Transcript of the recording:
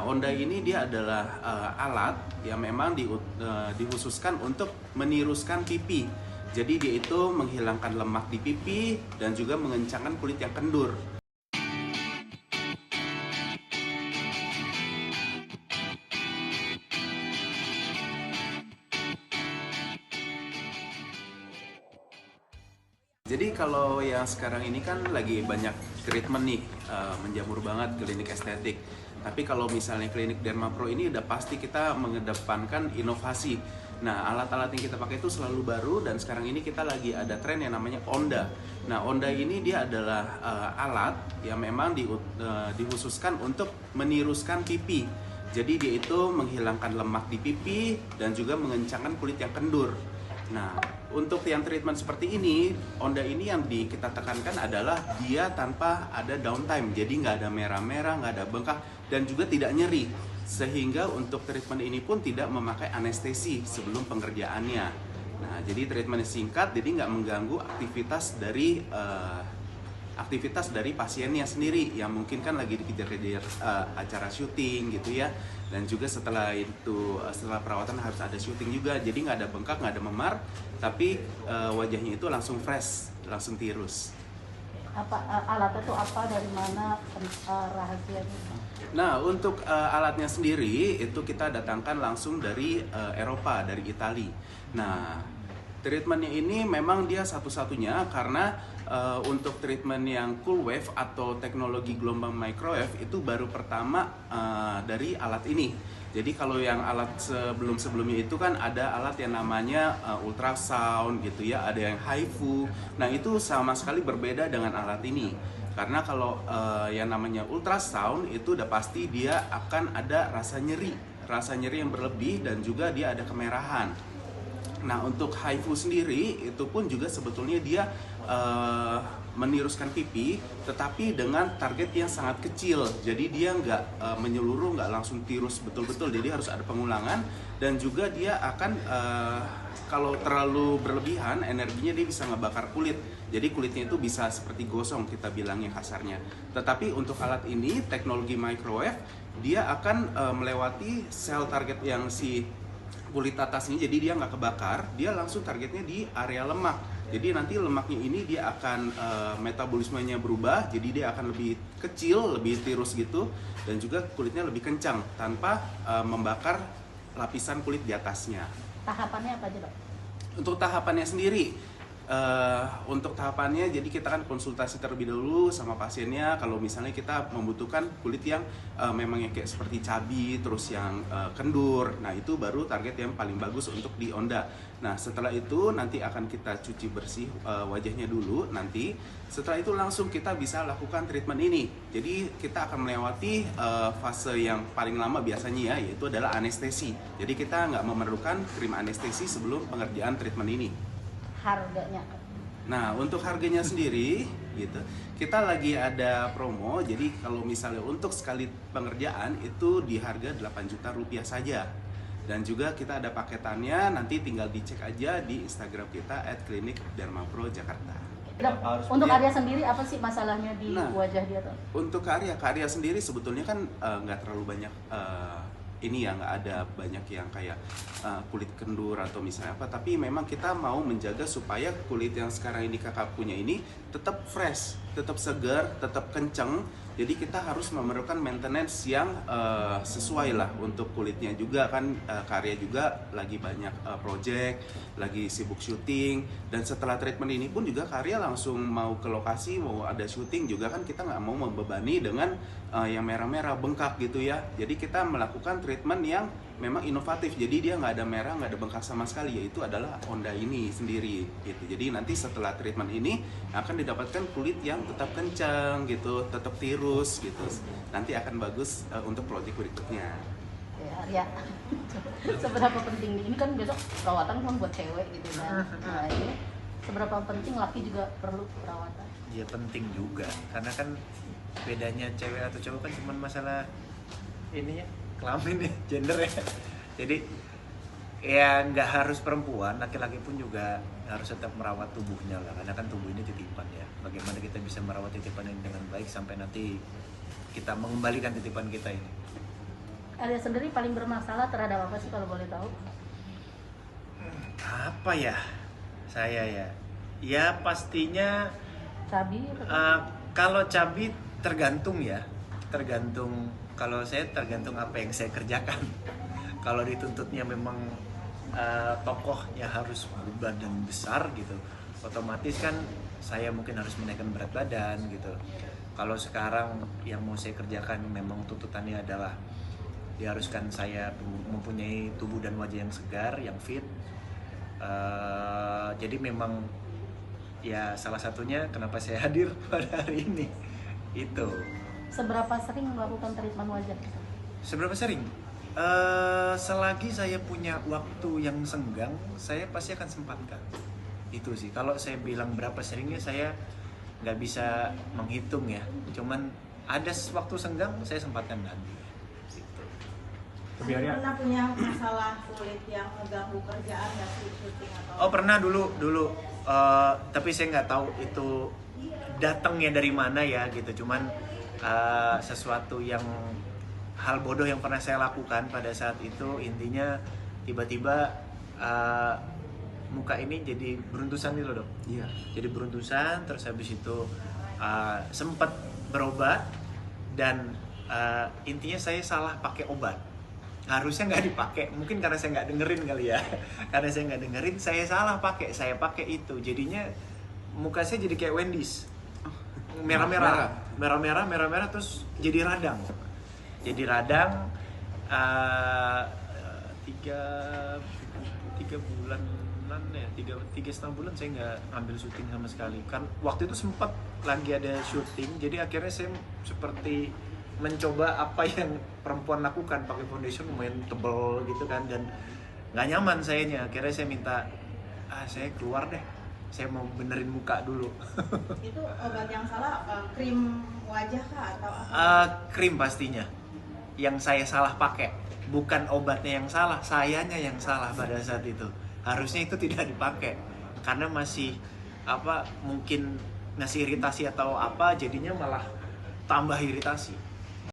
Nah, Onda ini dia adalah alat yang memang dikhususkan untuk meniruskan pipi. Jadi dia itu menghilangkan lemak di pipi dan juga mengencangkan kulit yang kendur. Jadi kalau yang sekarang ini kan lagi banyak treatment nih, menjamur banget klinik estetik. Tapi kalau misalnya klinik Dermapro ini udah pasti kita mengedepankan inovasi. Nah, alat-alat yang kita pakai itu selalu baru dan sekarang ini kita lagi ada tren yang namanya Onda. Nah, Onda ini dia adalah alat yang memang dikhususkan untuk meniruskan pipi. Jadi dia itu menghilangkan lemak di pipi dan juga mengencangkan kulit yang kendur. Nah, untuk yang treatment seperti ini, Onda ini yang kita tekankan adalah dia tanpa ada downtime. Jadi nggak ada merah-merah, nggak ada bengkak, dan juga tidak nyeri. Sehingga untuk treatment ini pun tidak memakai anestesi sebelum pengerjaannya. Nah, jadi treatment singkat, jadi nggak mengganggu aktivitas dari pasiennya sendiri yang mungkin kan lagi dikejar-kejar acara syuting gitu ya, dan juga setelah perawatan harus ada syuting juga, jadi nggak ada bengkak, nggak ada memar, tapi wajahnya itu langsung fresh, langsung tirus. Alatnya itu apa, dari mana, rahasianya? Nah, untuk alatnya sendiri itu kita datangkan langsung dari Eropa, dari Italia. Nah, treatmentnya ini memang dia satu-satunya karena untuk treatment yang cool wave atau teknologi gelombang microwave itu baru pertama dari alat ini. Jadi kalau yang alat sebelumnya itu kan ada alat yang namanya ultrasound gitu ya, ada yang HIFU. Nah, itu sama sekali berbeda dengan alat ini. Karena kalau yang namanya ultrasound itu udah pasti dia akan ada rasa nyeri yang berlebih dan juga dia ada kemerahan. Nah, untuk HIFU sendiri itu pun juga sebetulnya dia meniruskan pipi, tetapi dengan target yang sangat kecil. Jadi dia nggak menyeluruh, nggak langsung tirus betul-betul. Jadi harus ada pengulangan dan juga dia akan kalau terlalu berlebihan energinya dia bisa ngebakar kulit. Jadi kulitnya itu bisa seperti gosong kita bilangnya kasarnya. Tetapi untuk alat ini teknologi microwave dia akan melewati sel target yang si kulit atasnya, jadi dia nggak kebakar, dia langsung targetnya di area lemak. Jadi nanti lemaknya ini dia akan metabolismenya berubah, jadi dia akan lebih kecil, lebih tirus gitu, dan juga kulitnya lebih kencang tanpa membakar lapisan kulit di atasnya. Tahapannya apa aja, Pak? Untuk tahapannya sendiri, jadi kita kan konsultasi terlebih dahulu sama pasiennya. Kalau misalnya kita membutuhkan kulit yang memang yang kayak seperti cabi, terus yang kendur, nah itu baru target yang paling bagus untuk di Onda. Nah, setelah itu nanti akan kita cuci bersih wajahnya dulu. Nanti setelah itu langsung kita bisa lakukan treatment ini. Jadi kita akan melewati fase yang paling lama biasanya ya, yaitu adalah anestesi. Jadi kita nggak memerlukan krim anestesi sebelum pengerjaan treatment ini. Harganya? Nah, untuk harganya sendiri gitu, kita lagi ada promo. Jadi kalau misalnya untuk sekali pengerjaan itu di harga 8 juta rupiah saja. Dan juga kita ada paketannya, nanti tinggal dicek aja di Instagram kita @klinik_dermapro_jakarta. Untuk Arya sendiri apa sih masalahnya di wajah dia tuh? Untuk karya sendiri sebetulnya kan nggak terlalu banyak ini ya, nggak ada banyak yang kayak kulit kendur atau misalnya apa, tapi memang kita mau menjaga supaya kulit yang sekarang ini kakak punya ini tetap fresh, tetap segar, tetap kenceng. Jadi kita harus memerlukan maintenance yang sesuai lah untuk kulitnya juga kan. Karya juga lagi banyak project, lagi sibuk syuting, dan setelah treatment ini pun juga Karya langsung mau ke lokasi, mau ada syuting juga kan, kita nggak mau membebani dengan yang merah-merah bengkak gitu ya. Jadi kita melakukan treatment yang memang inovatif, jadi dia nggak ada merah, nggak ada bengkak sama sekali, yaitu adalah Onda ini sendiri gitu. Jadi nanti setelah treatment ini akan didapatkan kulit yang tetap kencang gitu, tetap tirus gitu. Nanti akan bagus untuk project berikutnya. Ya, Arya, seberapa penting ini kan besok perawatan kan buat cewek gitu kan. Nah, ini seberapa penting laki juga perlu perawatan? Ya penting juga, karena kan bedanya cewek atau cowok kan cuma masalah ini ya, kelamin ya, gender ya. Jadi ya nggak harus perempuan, laki-laki pun juga harus tetap merawat tubuhnya lah, karena kan tubuh ini titipan ya. Bagaimana kita bisa merawat titipan ini dengan baik sampai nanti kita mengembalikan titipan kita ini. Alia sendiri paling bermasalah terhadap apa sih kalau boleh tahu? Apa ya? Saya ya. Ya pastinya Cabi atau kalau cabi tergantung ya. Tergantung, kalau saya tergantung apa yang saya kerjakan. Kalau dituntutnya memang tokohnya harus berbadan besar gitu, otomatis kan saya mungkin harus menaikkan berat badan gitu. Kalau sekarang yang mau saya kerjakan memang tuntutannya adalah diharuskan saya mempunyai tubuh dan wajah yang segar, yang fit. Jadi memang ya salah satunya kenapa saya hadir pada hari ini itu. seberapa sering melakukan treatment wajah? Seberapa sering? Selagi saya punya waktu yang senggang, saya pasti akan sempatkan. Itu sih. Kalau saya bilang berapa seringnya, saya nggak bisa menghitung ya. Cuman ada waktu senggang, saya sempatkan nanti. Gitu. Pernah punya masalah kulit yang mengganggu kerjaan nggak sih, syuting atau? Oh pernah dulu. Tapi saya nggak tahu itu datangnya dari mana ya gitu. Cuman sesuatu yang hal bodoh yang pernah saya lakukan pada saat itu, intinya tiba-tiba muka ini jadi beruntusan gitu loh, Dok. Iya. Jadi beruntusan, terus habis itu sempat berobat dan intinya saya salah pakai obat. Harusnya nggak dipakai, mungkin karena saya nggak dengerin kali ya. Karena saya nggak dengerin, saya salah pakai, saya pakai itu. Jadinya muka saya jadi kayak Wendy's, merah-merah, terus jadi radang. Jadi radang 3 bulanan ya, 3,5 bulan saya nggak ambil syuting sama sekali. Kan waktu itu sempat lagi ada syuting, jadi akhirnya saya seperti mencoba apa yang perempuan lakukan, pakai foundation lumayan tebel gitu kan, dan nggak nyaman sayanya. Akhirnya saya minta, saya keluar deh, saya mau benerin muka dulu. Itu obat yang salah krim wajah kah atau apa? Krim pastinya yang saya salah pakai, bukan obatnya yang salah, sayanya yang salah pada saat itu. Harusnya itu tidak dipakai karena masih mungkin ngasih iritasi atau apa, jadinya malah tambah iritasi.